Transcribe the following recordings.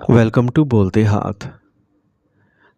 Welcome to بولتے ہاتھ۔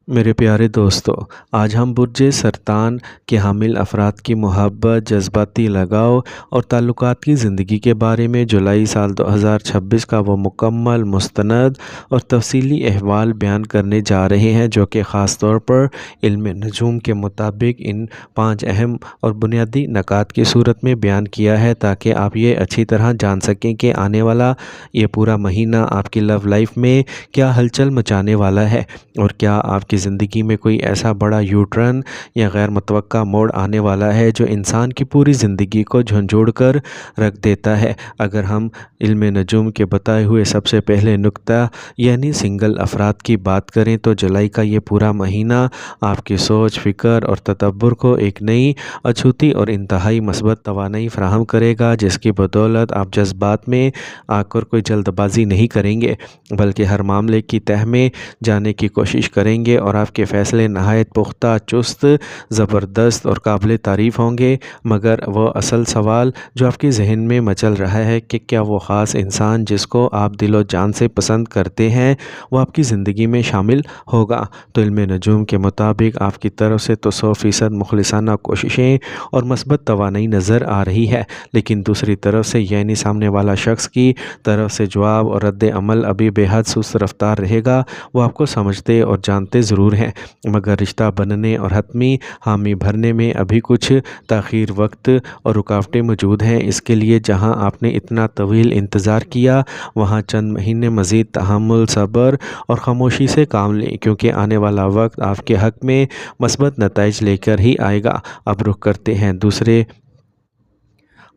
میرے پیارے دوستو، آج ہم برج سرطان کے حامل افراد کی محبت، جذباتی لگاؤ اور تعلقات کی زندگی کے بارے میں جولائی سال 2026 کا وہ مکمل، مستند اور تفصیلی احوال بیان کرنے جا رہے ہیں جو کہ خاص طور پر علم نجوم کے مطابق ان 5 اہم اور بنیادی نکات کی صورت میں بیان کیا ہے، تاکہ آپ یہ اچھی طرح جان سکیں کہ آنے والا یہ پورا مہینہ آپ کی لو لائف میں کیا ہلچل مچانے والا ہے، اور کیا آپ کی زندگی میں کوئی ایسا بڑا یو ٹرن یا غیر متوقع موڑ آنے والا ہے جو انسان کی پوری زندگی کو جھنجھوڑ کر رکھ دیتا ہے۔ اگر ہم علم نجوم کے بتائے ہوئے سب سے پہلے نکتہ یعنی سنگل افراد کی بات کریں تو جولائی کا یہ پورا مہینہ آپ کی سوچ، فکر اور تدبر کو ایک نئی، اچھوتی اور انتہائی مثبت توانائی فراہم کرے گا، جس کی بدولت آپ جذبات میں آ کر کوئی جلد بازی نہیں کریں گے، بلکہ ہر معاملے کی تہہ میں جانے کی کوشش کریں گے، اور آپ کے فیصلے نہایت پختہ، چست، زبردست اور قابل تعریف ہوں گے۔ مگر وہ اصل سوال جو آپ کے ذہن میں مچل رہا ہے کہ کیا وہ خاص انسان جس کو آپ دل و جان سے پسند کرتے ہیں وہ آپ کی زندگی میں شامل ہوگا؟ تو علم نجوم کے مطابق آپ کی طرف سے تو 100% مخلصانہ کوششیں اور مثبت توانائی نظر آ رہی ہے، لیکن دوسری طرف سے یعنی سامنے والا شخص کی طرف سے جواب اور رد عمل ابھی بے حد سست رفتار رہے گا۔ وہ آپ کو سمجھتے اور جانتے ضرور ہیں، مگر رشتہ بننے اور حتمی حامی بھرنے میں ابھی کچھ تاخیر، وقت اور رکاوٹیں موجود ہیں۔ اس کے لیے جہاں آپ نے اتنا طویل انتظار کیا، وہاں چند مہینے مزید تحمل، صبر اور خاموشی سے کام لیں، کیونکہ آنے والا وقت آپ کے حق میں مثبت نتائج لے کر ہی آئے گا۔ اب رخ کرتے ہیں دوسرے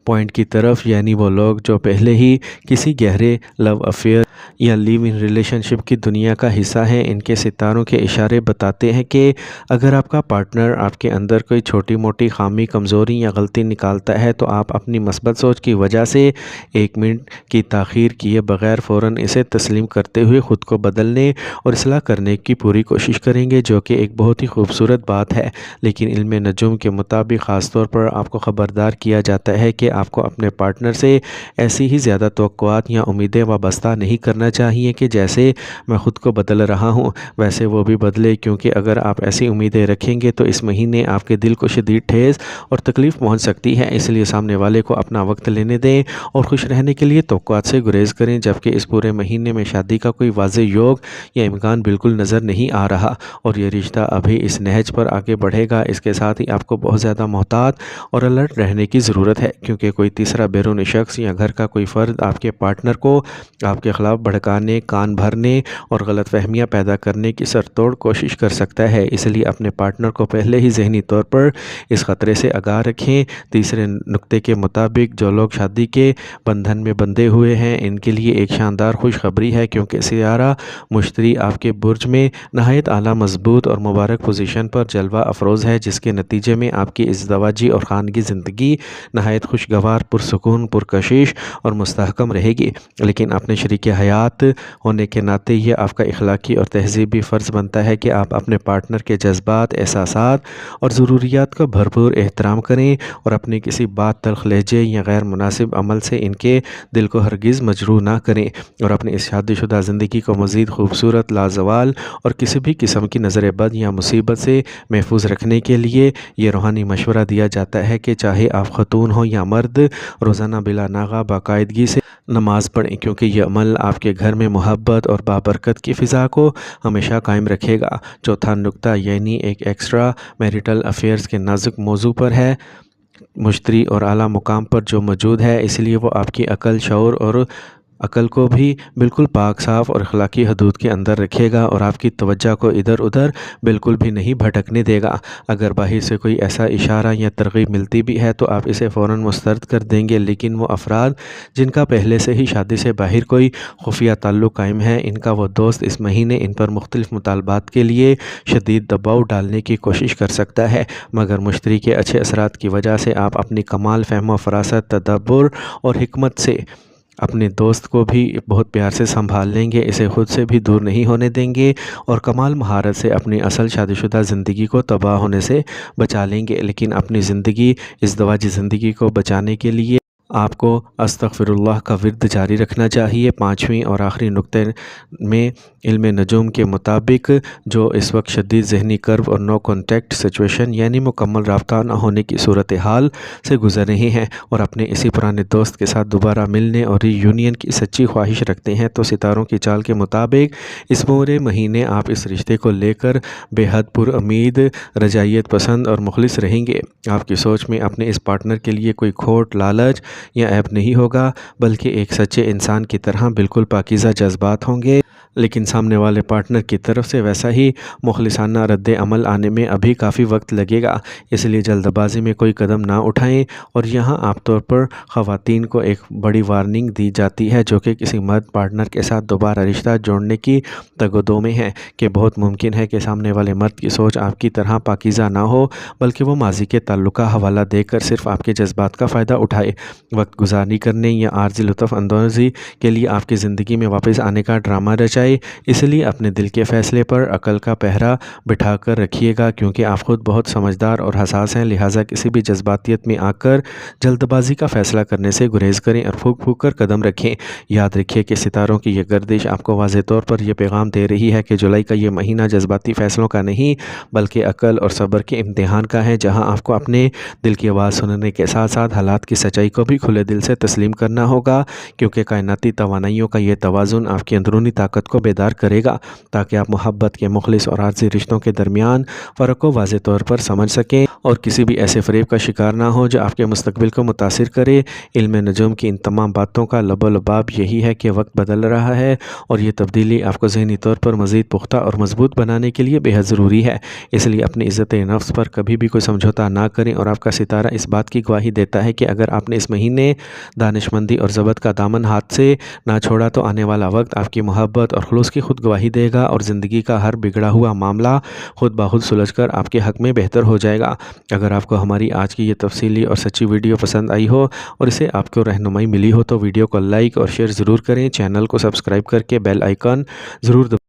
پوائنٹ کی طرف، یعنی وہ لوگ جو پہلے ہی کسی گہرے لو افیئر یا لیو ان ریلیشن شپ کی دنیا کا حصہ ہیں۔ ان کے ستاروں کے اشارے بتاتے ہیں کہ اگر آپ کا پارٹنر آپ کے اندر کوئی چھوٹی موٹی خامی، کمزوری یا غلطی نکالتا ہے تو آپ اپنی مثبت سوچ کی وجہ سے 1 منٹ کی تاخیر کیے بغیر فوراً اسے تسلیم کرتے ہوئے خود کو بدلنے اور اصلاح کرنے کی پوری کوشش کریں گے، جو کہ ایک بہت ہی خوبصورت بات ہے۔ لیکن علم نجوم کے مطابق خاص طور پر آپ کو خبردار کیا جاتا ہے کہ آپ کو اپنے پارٹنر سے ایسی ہی زیادہ توقعات یا امیدیں وابستہ نہیں کرنا چاہیے کہ جیسے میں خود کو بدل رہا ہوں ویسے وہ بھی بدلے، کیونکہ اگر آپ ایسی امیدیں رکھیں گے تو اس مہینے آپ کے دل کو شدید ٹھیس اور تکلیف پہنچ سکتی ہے۔ اس لیے سامنے والے کو اپنا وقت لینے دیں اور خوش رہنے کے لیے توقعات سے گریز کریں، جبکہ اس پورے مہینے میں شادی کا کوئی واضح یوگ یا امکان بالکل نظر نہیں آ رہا، اور یہ رشتہ ابھی اس نہج پر آگے بڑھے گا۔ اس کے ساتھ ہی آپ کو بہت زیادہ محتاط اور الرٹ رہنے کی ضرورت ہے، کیونکہ کوئی تیسرا بیرونی شخص یا گھر کا کوئی فرد آپ کے پارٹنر کو آپ کے خلاف بھڑکانے، کان بھرنے اور غلط فہمیاں پیدا کرنے کی سرتوڑ کوشش کر سکتا ہے۔ اس لیے اپنے پارٹنر کو پہلے ہی ذہنی طور پر اس خطرے سے آگاہ رکھیں۔ تیسرے نکتے کے مطابق جو لوگ شادی کے بندھن میں بندھے ہوئے ہیں ان کے لیے ایک شاندار خوشخبری ہے، کیونکہ سیارہ مشتری آپ کے برج میں نہایت اعلیٰ، مضبوط اور مبارک پوزیشن پر جلوہ افروز ہے، جس کے نتیجے میں آپ کی ازدواجی اور خانگی زندگی نہایت خوشگوار، پرسکون، پرکشش اور مستحکم رہے گی۔ لیکن اپنے شریک حیات ہونے کے ناطے یہ آپ کا اخلاقی اور تہذیبی فرض بنتا ہے کہ آپ اپنے پارٹنر کے جذبات، احساسات اور ضروریات کا بھرپور احترام کریں، اور اپنی کسی بات، تلخ لہجے یا غیر مناسب عمل سے ان کے دل کو ہرگز مجروح نہ کریں، اور اپنی اس شادی شدہ زندگی کو مزید خوبصورت، لازوال اور کسی بھی قسم کی نظر بد یا مصیبت سے محفوظ رکھنے کے لیے یہ روحانی مشورہ دیا جاتا ہے کہ چاہے آپ خاتون ہو یا مرد، روزانہ بلا ناغہ باقاعدگی سے نماز پڑھیں، کیونکہ یہ عمل آپ کے گھر میں محبت اور بابرکت کی فضا کو ہمیشہ قائم رکھے گا۔ چوتھا نکتہ یعنی ایک ایکسٹرا میریٹل افیئرز کے نازک موضوع پر ہے۔ مشتری اور اعلیٰ مقام پر جو موجود ہے، اس لیے وہ آپ کی عقل، شعور اور عقل کو بھی بالکل پاک، صاف اور اخلاقی حدود کے اندر رکھے گا، اور آپ کی توجہ کو ادھر ادھر بالکل بھی نہیں بھٹکنے دے گا۔ اگر باہر سے کوئی ایسا اشارہ یا ترغیب ملتی بھی ہے تو آپ اسے فوراً مسترد کر دیں گے، لیکن وہ افراد جن کا پہلے سے ہی شادی سے باہر کوئی خفیہ تعلق قائم ہے، ان کا وہ دوست اس مہینے ان پر مختلف مطالبات کے لیے شدید دباؤ ڈالنے کی کوشش کر سکتا ہے، مگر مشتری کے اچھے اثرات کی وجہ سے آپ اپنی کمال فہم و فراست، تدبر اور حکمت سے اپنے دوست کو بھی بہت پیار سے سنبھال لیں گے، اسے خود سے بھی دور نہیں ہونے دیں گے، اور کمال مہارت سے اپنی اصل شادی شدہ زندگی کو تباہ ہونے سے بچا لیں گے۔ لیکن اپنی زندگی، ازدواجی زندگی کو بچانے کے لیے آپ کو استغفر اللہ کا ورد جاری رکھنا چاہیے۔ پانچویں اور آخری نقطے میں علم نجوم کے مطابق جو اس وقت شدید ذہنی کرب اور نو کانٹیکٹ سچویشن یعنی مکمل رابطہ نہ ہونے کی صورتحال سے گزر رہے ہیں اور اپنے اسی پرانے دوست کے ساتھ دوبارہ ملنے اور ری یونین کی سچی خواہش رکھتے ہیں، تو ستاروں کی چال کے مطابق اس پورے مہینے آپ اس رشتے کو لے کر بے حد پر امید، رجائیت پسند اور مخلص رہیں گے۔ آپ کی سوچ میں اپنے اس پارٹنر کے لیے کوئی کھوٹ، لالچ یا عیب نہیں ہوگا، بلکہ ایک سچے انسان کی طرح بالکل پاکیزہ جذبات ہوں گے۔ لیکن سامنے والے پارٹنر کی طرف سے ویسا ہی مخلصانہ رد عمل آنے میں ابھی کافی وقت لگے گا، اس لیے جلد بازی میں کوئی قدم نہ اٹھائیں۔ اور یہاں عام طور پر خواتین کو ایک بڑی وارننگ دی جاتی ہے جو کہ کسی مرد پارٹنر کے ساتھ دوبارہ رشتہ جوڑنے کی تگ و دو میں ہے، کہ بہت ممکن ہے کہ سامنے والے مرد کی سوچ آپ کی طرح پاکیزہ نہ ہو، بلکہ وہ ماضی کے تعلق کا حوالہ دے کر صرف آپ کے جذبات کا فائدہ اٹھائے، وقت گزاری کرنے یا عارضی لطف اندوزی کے لیے آپ کی زندگی میں واپس آنے کا ڈرامہ رچائے۔ اس لیے اپنے دل کے فیصلے پر عقل کا پہرا بٹھا کر رکھیے گا، کیونکہ آپ خود بہت سمجھدار اور حساس ہیں، لہٰذا کسی بھی جذباتیت میں آ کر جلد بازی کا فیصلہ کرنے سے گریز کریں اور پھونک پھونک کر قدم رکھیں۔ یاد رکھیے کہ ستاروں کی یہ گردش آپ کو واضح طور پر یہ پیغام دے رہی ہے کہ جولائی کا یہ مہینہ جذباتی فیصلوں کا نہیں بلکہ عقل اور صبر کے امتحان کا ہے، جہاں آپ کو اپنے دل کی آواز سننے کے ساتھ ساتھ حالات کی سچائی کو بھی کھلے دل سے تسلیم کرنا ہوگا، کیونکہ کائناتی توانائیوں کا یہ توازن آپ کی اندرونی طاقت کو بیدار کرے گا تاکہ آپ محبت کے مخلص اور عارضی رشتوں کے درمیان فرق کو واضح طور پر سمجھ سکیں اور کسی بھی ایسے فریب کا شکار نہ ہو جو آپ کے مستقبل کو متاثر کرے۔ علم نجوم کی ان تمام باتوں کا لب و لباب یہی ہے کہ وقت بدل رہا ہے اور یہ تبدیلی آپ کو ذہنی طور پر مزید پختہ اور مضبوط بنانے کے لیے بے حد ضروری ہے، اس لیے اپنی عزت نفس پر کبھی بھی کوئی سمجھوتا نہ کریں۔ اور آپ کا ستارہ اس بات کی گواہی دیتا ہے کہ اگر آپ نے اس مہینے دانش مندی اور ضبط کا دامن ہاتھ سے نہ چھوڑا تو آنے والا وقت آپ کی محبت اور خلوص کی خود گواہی دے گا اور زندگی کا ہر بگڑا ہوا معاملہ خود بخود سلجھ کر آپ کے حق میں بہتر ہو جائے گا۔ اگر آپ کو ہماری آج کی یہ تفصیلی اور سچی ویڈیو پسند آئی ہو اور اسے آپ کو رہنمائی ملی ہو تو ویڈیو کو لائک اور شیئر ضرور کریں، چینل کو سبسکرائب کر کے بیل آئیکن ضرور دبائیں۔